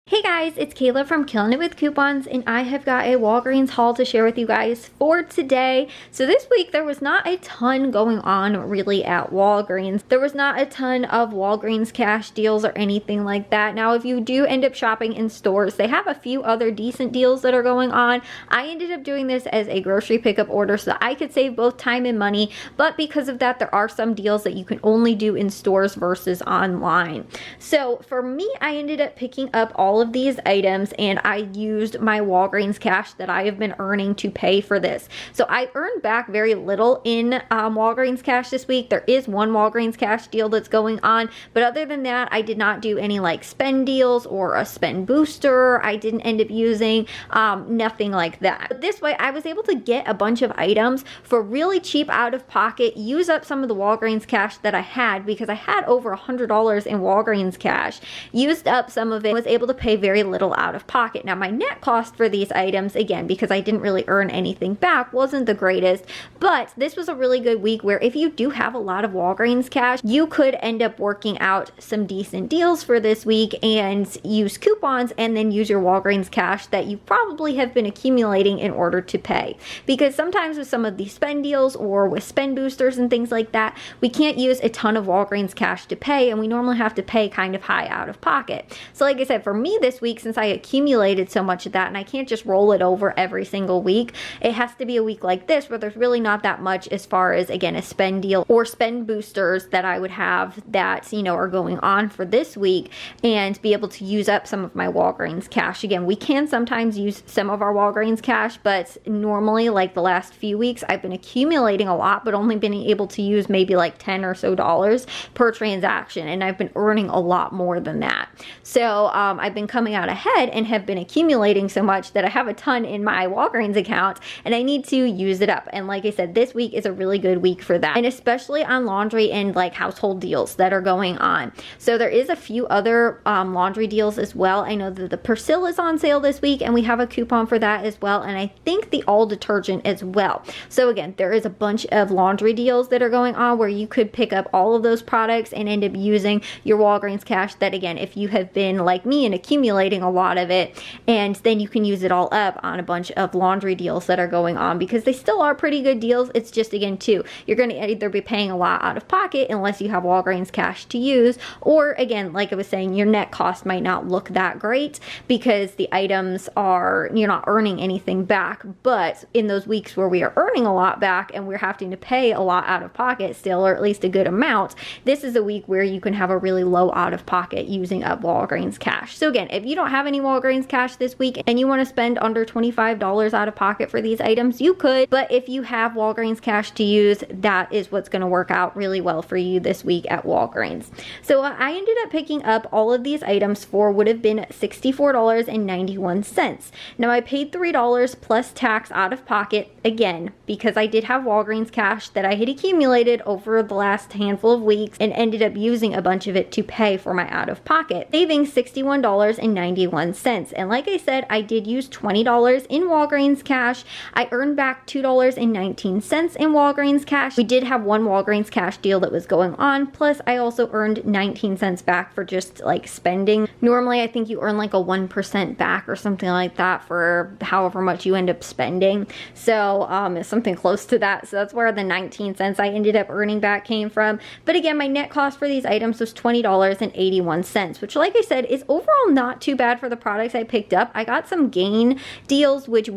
Hey guys, it's Kayla from Killing It With Coupons, and I have got a Walgreens haul to share with you guys for today. So this week there was not a ton going on really at Walgreens. There was not a ton of Walgreens cash deals or anything like that. Now if you do end up shopping in stores, they have a few other decent deals that are going on. I ended up doing this as a grocery pickup order so that I could save both time and money, but because of that there are some deals that you can only do in stores versus online. So for me, I ended up picking up all of these items and I used my Walgreens cash that I have been earning to pay for this. So I earned back very little in Walgreens cash this week. There is one Walgreens cash deal that's going on, but other than that, I did not do any like spend deals or a spend booster. I didn't end up using nothing like that. But this way, I was able to get a bunch of items for really cheap out of pocket, use up some of the Walgreens cash that I had because I had over $100 in Walgreens cash, used up some of it, was able to pay very little out of pocket. Now my net cost for these items, again, because I didn't really earn anything back, wasn't the greatest, but this was a really good week where if you do have a lot of Walgreens cash, you could end up working out some decent deals for this week and use coupons and then use your Walgreens cash that you probably have been accumulating in order to pay. Because sometimes with some of these spend deals or with spend boosters and things like that, we can't use a ton of Walgreens cash to pay and we normally have to pay kind of high out of pocket. So like I said, for me this week, since I accumulated so much of that and I can't just roll it over every single week, it has to be a week like this where there's really not that much as far as, again, a spend deal or spend boosters that I would have that, you know, are going on for this week and be able to use up some of my Walgreens cash. Again, we can sometimes use some of our Walgreens cash, but normally like the last few weeks, I've been accumulating a lot, but only been able to use maybe like $10 or so per transaction. And I've been earning a lot more than that. So I've been coming out ahead and have been accumulating so much that I have a ton in my Walgreens account and I need to use it up. And like I said, this week is a really good week for that, and especially on laundry and like household deals that are going on. So there is a few other laundry deals as well. I know that the Persil is on sale this week and we have a coupon for that as well, and I think the all detergent as well. So again, there is a bunch of laundry deals that are going on where you could pick up all of those products and end up using your Walgreens cash that, again, if you have been like me and accumulating a lot of it, and then you can use it all up on a bunch of laundry deals that are going on because they still are pretty good deals. It's just, again, too, you're going to either be paying a lot out of pocket unless you have Walgreens cash to use, or again, like I was saying, your net cost might not look that great because the items are, you're not earning anything back. But in those weeks where we are earning a lot back and we're having to pay a lot out of pocket still, or at least a good amount, this is a week where you can have a really low out of pocket using up Walgreens cash. So again, if you don't have any Walgreens cash this week and you want to spend under $25 out of pocket for these items, you could, but if you have Walgreens cash to use, that is what's going to work out really well for you this week at Walgreens. So I ended up picking up all of these items for would have been $64.91. Now I paid $3 plus tax out of pocket, again, because I did have Walgreens cash that I had accumulated over the last handful of weeks and ended up using a bunch of it to pay for my out of pocket, saving $61.91. And like I said, I did use $20 in Walgreens cash. I earned back $2.19 in Walgreens cash. We did have one Walgreens cash deal that was going on, plus I also earned 19 cents back for just like spending. Normally I think you earn like a 1% back or something like that for however much you end up spending. So it's something close to that. So that's where the 19 cents I ended up earning back came from. But again, my net cost for these items was $20.81, which like I said is overall not too bad for the products I picked up. I got some Gain deals, which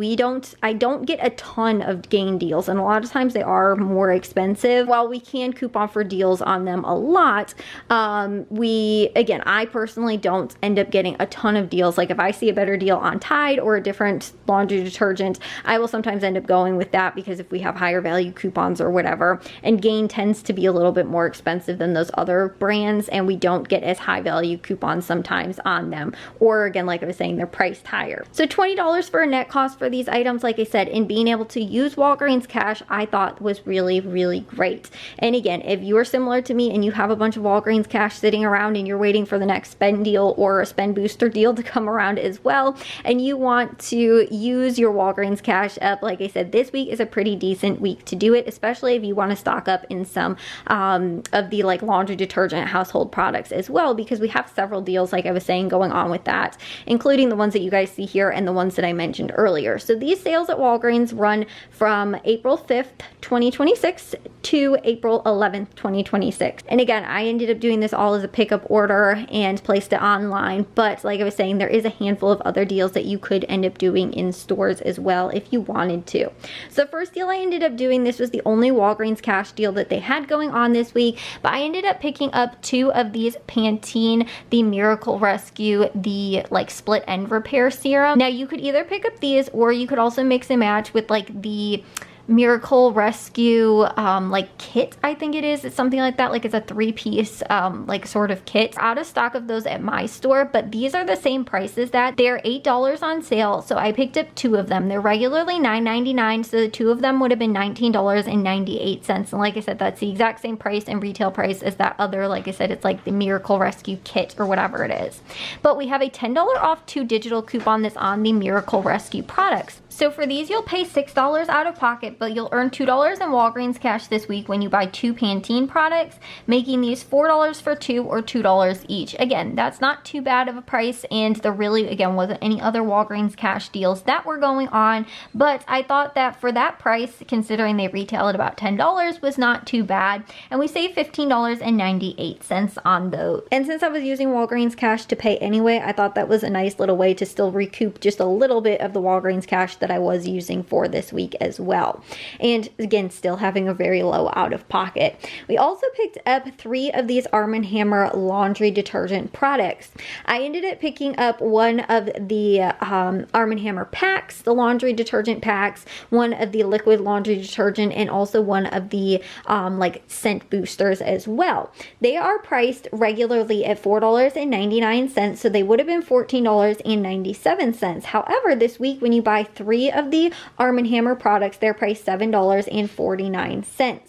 I don't get a ton of Gain deals, and a lot of times they are more expensive. While we can coupon for deals on them a lot, I personally don't end up getting a ton of deals. Like if I see a better deal on Tide or a different laundry detergent, I will sometimes end up going with that because if we have higher value coupons or whatever, and Gain tends to be a little bit more expensive than those other brands and we don't get as high value coupons sometimes on them, or again, like I was saying, they're priced higher. So $20 for a net cost for these items, like I said, and being able to use Walgreens cash, I thought was really, really great. And again, if you are similar to me and you have a bunch of Walgreens cash sitting around and you're waiting for the next spend deal or a spend booster deal to come around as well, and you want to use your Walgreens cash up, like I said, this week is a pretty decent week to do it, especially if you want to stock up in some of the like laundry detergent household products as well, because we have several deals, like I was saying, going on on with that, including the ones that you guys see here and the ones that I mentioned earlier. So these sales at Walgreens run from April 5th, 2026 to April 11th, 2026. And again, I ended up doing this all as a pickup order and placed it online, but like I was saying, there is a handful of other deals that you could end up doing in stores as well if you wanted to. So the first deal I ended up doing, this was the only Walgreens cash deal that they had going on this week, but I ended up picking up 2 of these Pantene, the Miracle Rescue, the like split end repair serum. Now you could either pick up these or you could also mix and match with like the Miracle Rescue like kit, I think it is. It's something like that, like it's a 3-piece like sort of kit. Out of stock of those at my store, but these are the same price as that. They're $8 on sale, so I picked up 2 of them. They're regularly $9.99, so the 2 of them would have been $19.98. And like I said, that's the exact same price and retail price as that other, like I said, it's like the Miracle Rescue kit or whatever it is. But we have a $10 off 2 digital coupon that's on the Miracle Rescue products. So for these, you'll pay $6 out of pocket, but you'll earn $2 in Walgreens cash this week when you buy 2 Pantene products, making these $4 for 2 or $2 each. Again, that's not too bad of a price, and there really, again, wasn't any other Walgreens cash deals that were going on, but I thought that for that price, considering they retail at about $10, was not too bad, and we saved $15.98 on those. And since I was using Walgreens cash to pay anyway, I thought that was a nice little way to still recoup just a little bit of the Walgreens cash that I was using for this week as well. And again, still having a very low out of pocket. We also picked up 3 of these Arm & Hammer laundry detergent products. I ended up picking up one of the Arm & Hammer packs, the laundry detergent packs, one of the liquid laundry detergent, and also one of the like scent boosters as well. They are priced regularly at $4.99, so they would have been $14.97. However, this week when you buy 3 of the Arm & Hammer products, they're priced $7.49.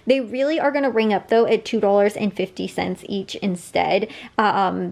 They really are going to ring up though at $2.50 each instead,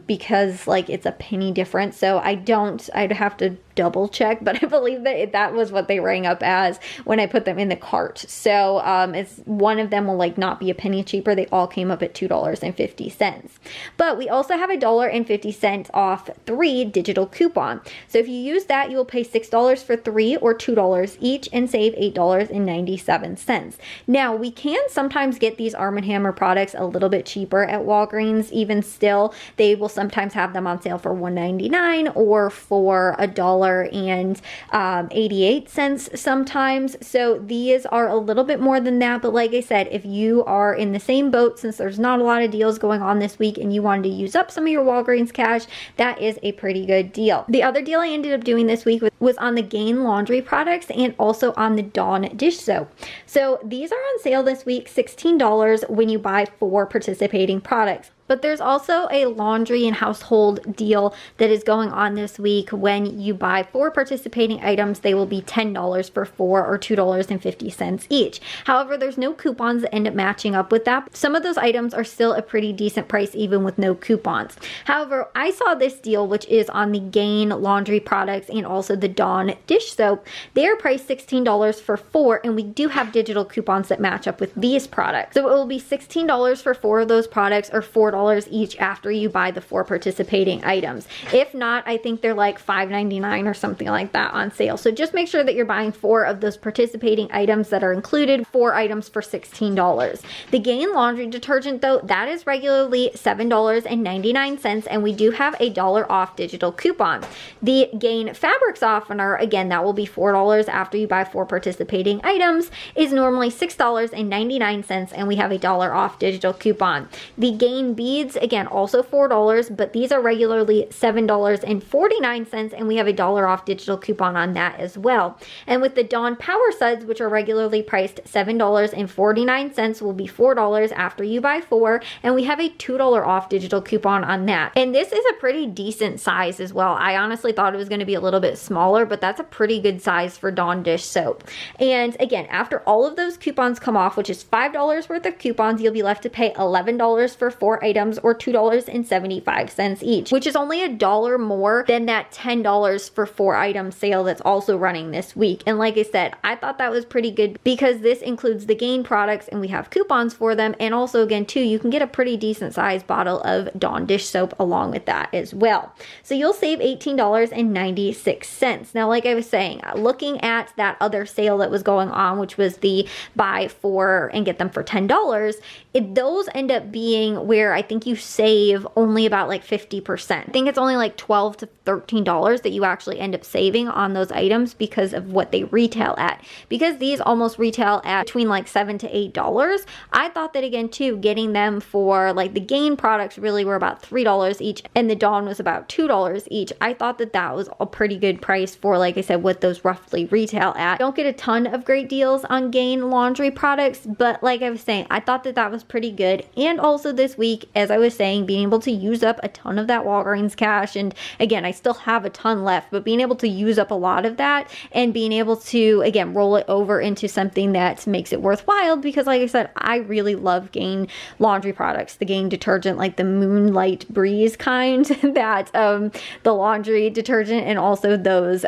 because like it's a penny difference. So I'd have to double check, but I believe that that was what they rang up as when I put them in the cart. So it's one of them will like not be a penny cheaper. They all came up at $2.50. But we also have $1.50 off 3 digital coupon. So if you use that, you will pay $6 for 3 or $2 each and save $8.97. Now we can sometimes get these Arm & Hammer products a little bit cheaper at Walgreens. Even still, they will sometimes have them on sale for $1.99 or for $1.88 sometimes. So these are a little bit more than that, but like I said, if you are in the same boat, since there's not a lot of deals going on this week and you wanted to use up some of your Walgreens cash, that is a pretty good deal. The other deal I ended up doing this week was on the Gain laundry products and also on the Dawn dish soap. So these are on sale this week, $16 when you buy 4 participating products. But there's also a laundry and household deal that is going on this week. When you buy 4 participating items, they will be $10 for 4 or $2.50 each. However, there's no coupons that end up matching up with that. Some of those items are still a pretty decent price even with no coupons. However, I saw this deal, which is on the Gain laundry products and also the Dawn dish soap. They are priced $16 for 4, and we do have digital coupons that match up with these products. So it will be $16 for 4 of those products, or $4 each after you buy the 4 participating items. If not, I think they're like $5.99 or something like that on sale. So just make sure that you're buying 4 of those participating items that are included, 4 items for $16. The Gain laundry detergent though, that is regularly $7.99, and we do have a $1 off digital coupon. The Gain fabric softener, again, that will be $4 after you buy 4 participating items, is normally $6.99, and we have a $1 off digital coupon. The Gain beads, again, also $4, but these are regularly $7.49, and we have a $1 off digital coupon on that as well. And with the Dawn Power Suds, which are regularly priced $7.49, will be $4 after you buy 4, and we have a $2 off digital coupon on that. And this is a pretty decent size as well. I honestly thought it was going to be a little bit smaller, but that's a pretty good size for Dawn dish soap. And again, after all of those coupons come off, which is $5 worth of coupons, you'll be left to pay $11 for 4 items items, or $2.75 each, which is only $1 more than that $10 for 4 item sale that's also running this week. And like I said, I thought that was pretty good because this includes the Gain products and we have coupons for them. And also again too, you can get a pretty decent sized bottle of Dawn dish soap along with that as well. So you'll save $18.96. Now, like I was saying, looking at that other sale that was going on, which was the buy 4 and get them for $10, those end up being where I think you save only about like 50%. I think it's only like $12 to $13 that you actually end up saving on those items because of what they retail at. Because these almost retail at between like $7 to $8, I thought that again too, getting them for like the Gain products really were about $3 each and the Dawn was about $2 each. I thought that that was a pretty good price for, like I said, what those roughly retail at. Don't get a ton of great deals on Gain laundry products, but like I was saying, I thought that that was pretty good. And also this week, as I was saying, being able to use up a ton of that Walgreens cash, and again, I still have a ton left, but being able to use up a lot of that and being able to, again, roll it over into something that makes it worthwhile, because like I said, I really love Gain laundry products. The Gain detergent, like the Moonlight Breeze kind, that the laundry detergent, and also those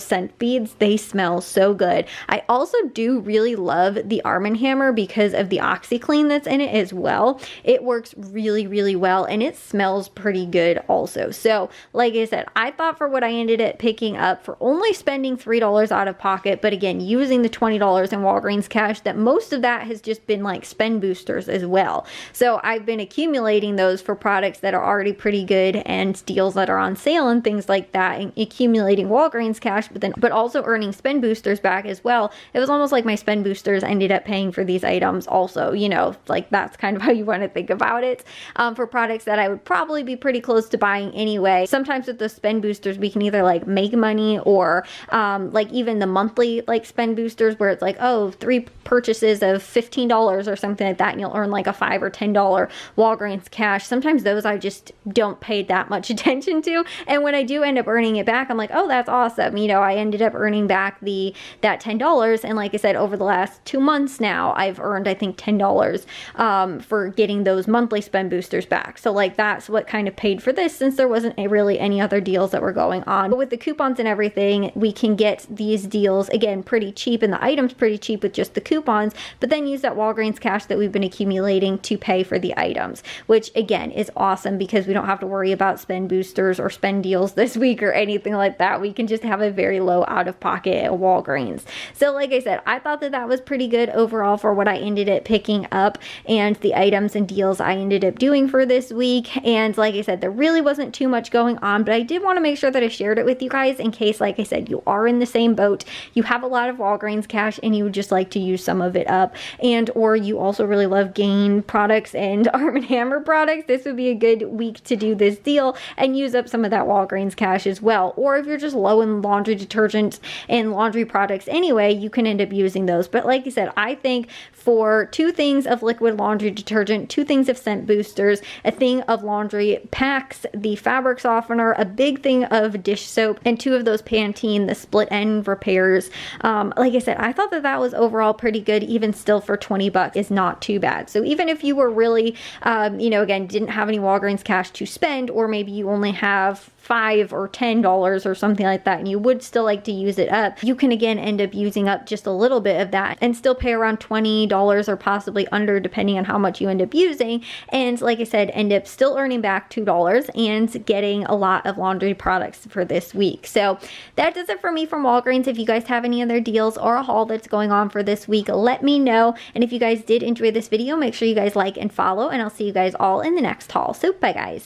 scent beads, they smell so good. I also do really love the Arm & Hammer because of the OxyClean that's in it as well. It works really, really well and it smells pretty good also. So like I said, I thought for what I ended up picking up for only spending $3 out of pocket, but again, using the $20 in Walgreens cash, that most of that has just been like spend boosters as well. So I've been accumulating those for products that are already pretty good and deals that are on sale and things like that, and accumulating Walgreens cash, but also earning spend boosters back as well. It was almost like my spend boosters ended up paying for these items also, you know, like that's kind of how you want to think about it, for products that I would probably be pretty close to buying anyway. Sometimes with the spend boosters, we can either like make money or like even the monthly like spend boosters where it's like, oh, 3 purchases of $15 or something like that, and you'll earn like a $5 or $10 Walgreens cash. Sometimes those I just don't pay that much attention to, and when I do end up earning it back, I'm like, oh, that's awesome. You know, I ended up earning back that $10, and like I said, over the last 2 months now, I've earned I think $10 for getting those monthly spend boosters back. So like that's what kind of paid for this, since there wasn't really any other deals that were going on. But with the coupons and everything, we can get these deals again pretty cheap, and the items pretty cheap with just the coupons, but then use that Walgreens cash that we've been accumulating to pay for the items, which again is awesome because we don't have to worry about spend boosters or spend deals this week or anything like that. We can just have a very low out of pocket at Walgreens. So like I said, I thought that that was pretty good overall for what I ended up picking up and the items and deals I ended up doing for this week. And like I said, there really wasn't too much going on, but I did want to make sure that I shared it with you guys in case, like I said, you are in the same boat, you have a lot of Walgreens cash and you would just like to use some of it up, and or you also really love Gain products and Arm & Hammer products. This would be a good week to do this deal and use up some of that Walgreens cash as well. Or if you're just low in laundry detergent and laundry products anyway, you can end up using those. But like I said, I think for 2 things of liquid laundry detergent, 2 things of scent boosters, a thing of laundry packs, the fabric softener, a big thing of dish soap, and 2 of those Pantene, the split end repairs, like I said, I thought that that was overall pretty good. Even still, for 20 bucks is not too bad. So even if you were really you know, again, didn't have any Walgreens cash to spend, or maybe you only have $5 or $10 or something like that, and you would still like to use it up, you can again end up using up just a little bit of that and still pay around $20 or possibly under, depending on how much you end up using. And like I said, end up still earning back $2 and getting a lot of laundry products for this week. So that does it for me from Walgreens. If you guys have any other deals or a haul that's going on for this week, let me know. And if you guys did enjoy this video, make sure you guys like and follow, and I'll see you guys all in the next haul. So bye guys.